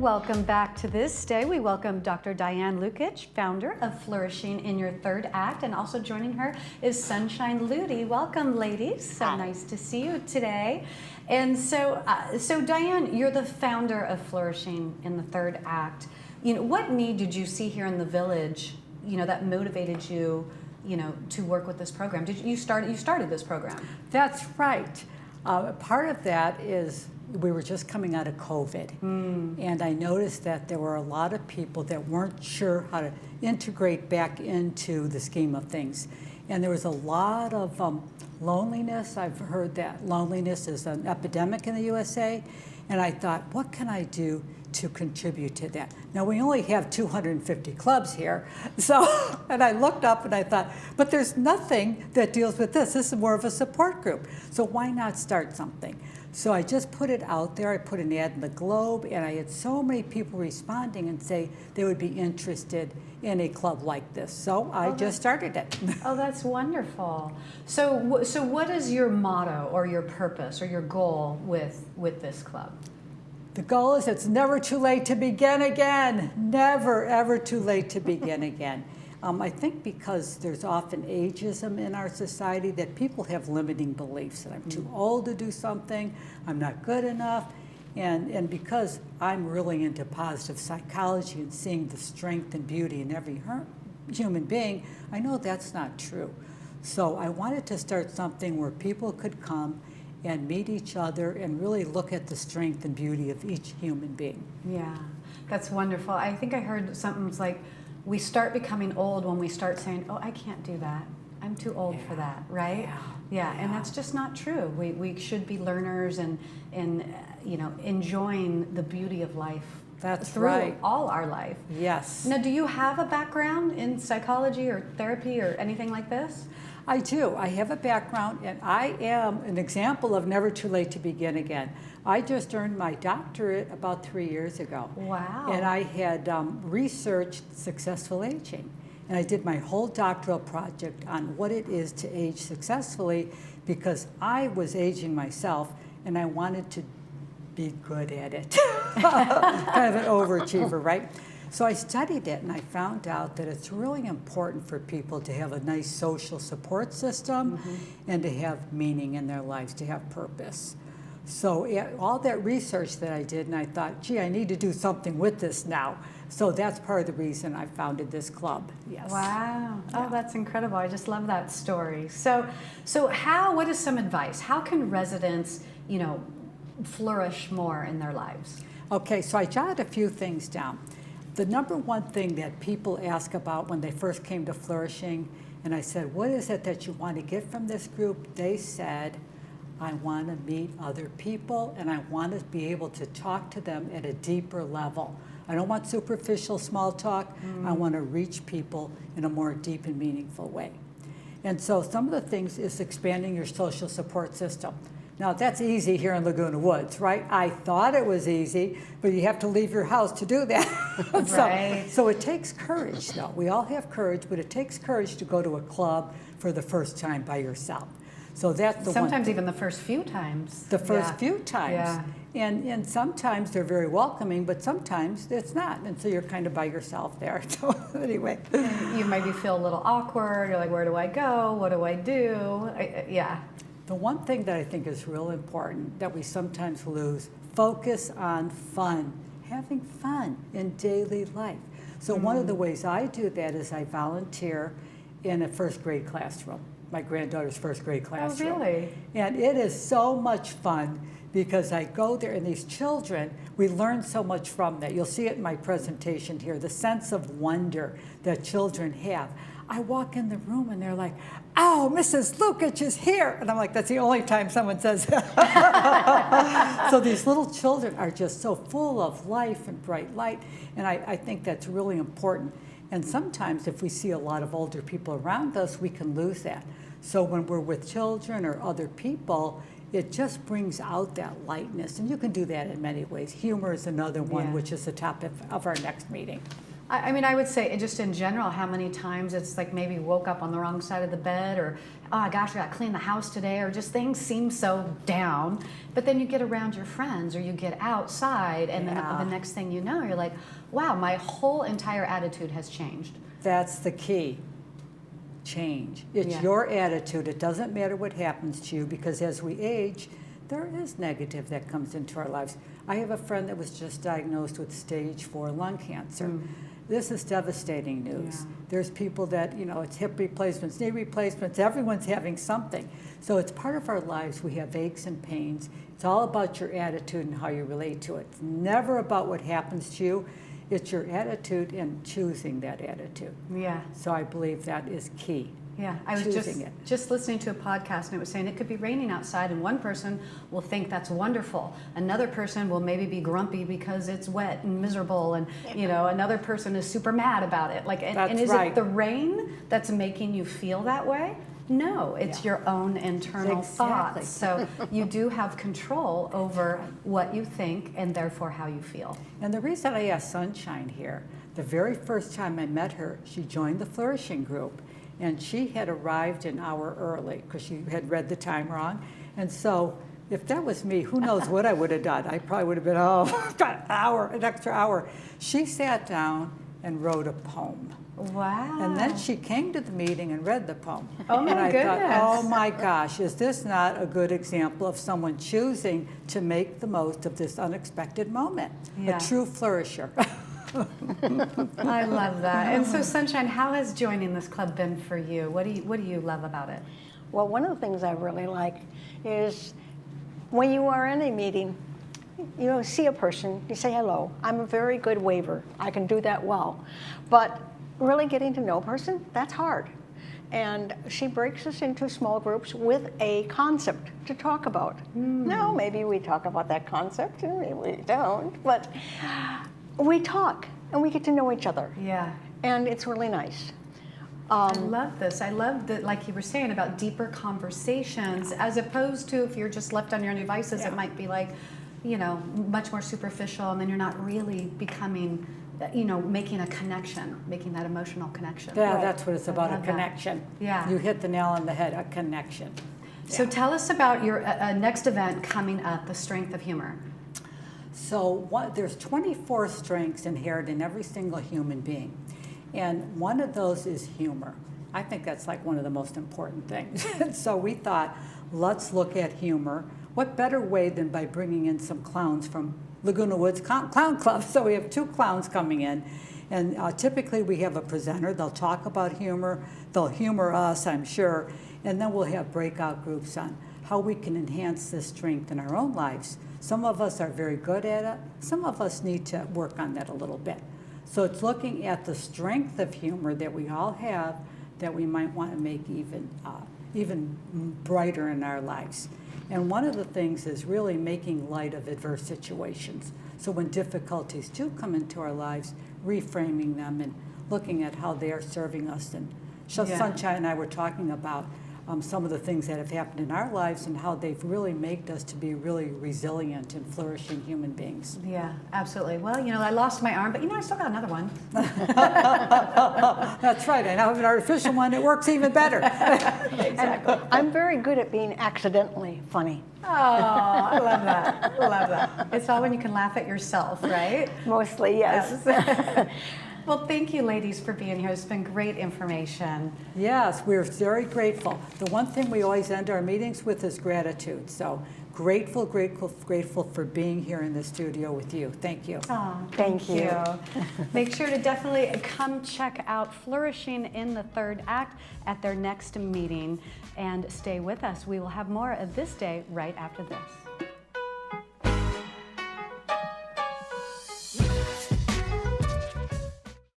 welcome back to this day. We welcome Dr. Diane Lukic, founder of Flourishing in Your Third Act, and also joining her is Sunshine Ludi. Welcome, ladies. So Hi. nice to see you today. And so Diane, you're the founder of Flourishing in the Third Act. What need did you see here in the village, that motivated you, to work with this program? You started this program? That's right. Part of that is we were just coming out of COVID, and I noticed that there were a lot of people that weren't sure how to integrate back into the scheme of things. And there was a lot of loneliness. I've heard that loneliness is an epidemic in the USA, and I thought, what can I do to contribute to that? Now, we only have 250 clubs here, and I looked up and I thought, but there's nothing that deals with this. This is more of a support group, so why not start something? So I just put it out there. I put an ad in the Globe, and I had so many people responding and say they would be interested in a club like this. So I just started it. Oh, that's wonderful. So what is your motto or your purpose or your goal with this club? The goal is it's never too late to begin again. Never, ever too late to begin again. I think because there's often ageism in our society that people have limiting beliefs, that I'm too old to do something, I'm not good enough, and because I'm really into positive psychology and seeing the strength and beauty in every human being, I know that's not true. So I wanted to start something where people could come and meet each other and really look at the strength and beauty of each human being. Yeah, that's wonderful. I think I heard something like, we start becoming old when we start saying, oh, I can't do that. I'm too old for that, right? Yeah, and that's just not true. We should be learners and enjoying the beauty of life. That's through right. all our life. Yes. Now, do you have a background in psychology or therapy or anything like this? I do. I have a background, and I am an example of never too late to begin again. I just earned my doctorate about 3 years ago. Wow. And I had researched successful aging. And I did my whole doctoral project on what it is to age successfully because I was aging myself and I wanted to be good at it. Kind of an overachiever, right? So I studied it and I found out that it's really important for people to have a nice social support system and to have meaning in their lives, to have purpose. So all that research that I did, and I thought, gee, I need to do something with this now. So that's part of the reason I founded this club. Yes. Wow. Yeah. Oh, that's incredible. I just love that story. So what is some advice? How can residents, flourish more in their lives? Okay, so I jotted a few things down. The number one thing that people ask about when they first came to Flourishing, and I said, what is it that you want to get from this group? They said, I want to meet other people and I want to be able to talk to them at a deeper level. I don't want superficial small talk. I want to reach people in a more deep and meaningful way. And so some of the things is expanding your social support system. Now that's easy here in Laguna Woods, right? I thought it was easy, but you have to leave your house to do that. Right. So it takes courage though. We all have courage, but it takes courage to go to a club for the first time by yourself. So that's the sometimes even the first few times. The first few times. Yeah. And sometimes they're very welcoming, but sometimes it's not. And so you're kind of by yourself there. So anyway. You maybe feel a little awkward. You're like, where do I go? What do I do? Yeah. The one thing that I think is real important that we sometimes lose, focus on fun, having fun in daily life. So one of the ways I do that is I volunteer in a first grade classroom, my granddaughter's first grade classroom. Oh, really? And it is so much fun because I go there and these children, we learn so much from that. You'll see it in my presentation here, the sense of wonder that children have. I walk in the room and they're like, oh, Mrs. Lukic is here. And I'm like, that's the only time someone says that. So these little children are just so full of life and bright light. And I think that's really important. And sometimes if we see a lot of older people around us, we can lose that. So when we're with children or other people, it just brings out that lightness. And you can do that in many ways. Humor is another one, which is the topic of our next meeting. I mean, I would say just in general, how many times it's like maybe woke up on the wrong side of the bed, or, oh gosh, I got to clean the house today, or just things seem so down. But then you get around your friends or you get outside, and then the next thing you know, you're like, wow, my whole entire attitude has changed. That's the key. Change. It's your attitude. It doesn't matter what happens to you, because as we age, there is negative that comes into our lives. I have a friend that was just diagnosed with stage 4 lung cancer. This is devastating news. Yeah. There's people that, it's hip replacements, knee replacements, everyone's having something. So it's part of our lives. We have aches and pains. It's all about your attitude and how you relate to it. It's never about what happens to you. It's your attitude and choosing that attitude. Yeah. So I believe that is key. Yeah, I was just listening to a podcast, and it was saying it could be raining outside, and one person will think that's wonderful. Another person will maybe be grumpy because it's wet and miserable, and another person is super mad about it. And is it the rain that's making you feel that way? No, it's your own internal thoughts. So you do have control over what you think and therefore how you feel. And the reason I asked Sunshine here, the very first time I met her, she joined the Flourishing group. And she had arrived an hour early because she had read the time wrong. And so if that was me, who knows what I would have done. I probably would have been, an extra hour. She sat down and wrote a poem. Wow. And then she came to the meeting and read the poem. Oh my and I goodness. thought, oh my gosh, is this not a good example of someone choosing to make the most of this unexpected moment? Yeah. A true flourisher. I love that. And so, Sunshine, how has joining this club been for you? What do you love about it? Well, one of the things I really like is when you are in a meeting, see a person, you say hello. I'm a very good waver. I can do that well. But really getting to know a person, that's hard. And she breaks us into small groups with a concept to talk about. Now, maybe we talk about that concept, and maybe we don't, but we talk and we get to know each other. Yeah. And it's really nice. I love this. I love that, like you were saying, about deeper conversations, as opposed to if you're just left on your own devices, it might be like, much more superficial, and then you're not really becoming, making a connection, making that emotional connection. Yeah, that's what it's about, a connection. Yeah. You hit the nail on the head, a connection. So tell us about your next event coming up, the Strength of Humor. So there's 24 strengths inherent in every single human being. And one of those is humor. I think that's like one of the most important things. So we thought, let's look at humor. What better way than by bringing in some clowns from Laguna Woods Clown Club? So we have 2 clowns coming in. And typically we have a presenter. They'll talk about humor. They'll humor us, I'm sure. And then we'll have breakout groups on how we can enhance this strength in our own lives. Some of us are very good at it. Some of us need to work on that a little bit. So it's looking at the strength of humor that we all have that we might want to make even brighter in our lives. And one of the things is really making light of adverse situations. So when difficulties do come into our lives, reframing them and looking at how they are serving us. And Sunshine and I were talking about some of the things that have happened in our lives and how they've really made us to be really resilient and flourishing human beings. Yeah, absolutely. Well, I lost my arm, but I still got another one. That's right. I now have an artificial one. It works even better. Exactly. I'm very good at being accidentally funny. Oh, I love that. I love that. It's all when you can laugh at yourself, right? Mostly, yes. Well, thank you, ladies, for being here. It's been great information. Yes, we're very grateful. The one thing we always end our meetings with is gratitude. So grateful for being here in the studio with you. Thank you. Oh, Thank you. Make sure to definitely come check out Flourishing in the 3rd Act at their next meeting, and stay with us. We will have more of this day right after this.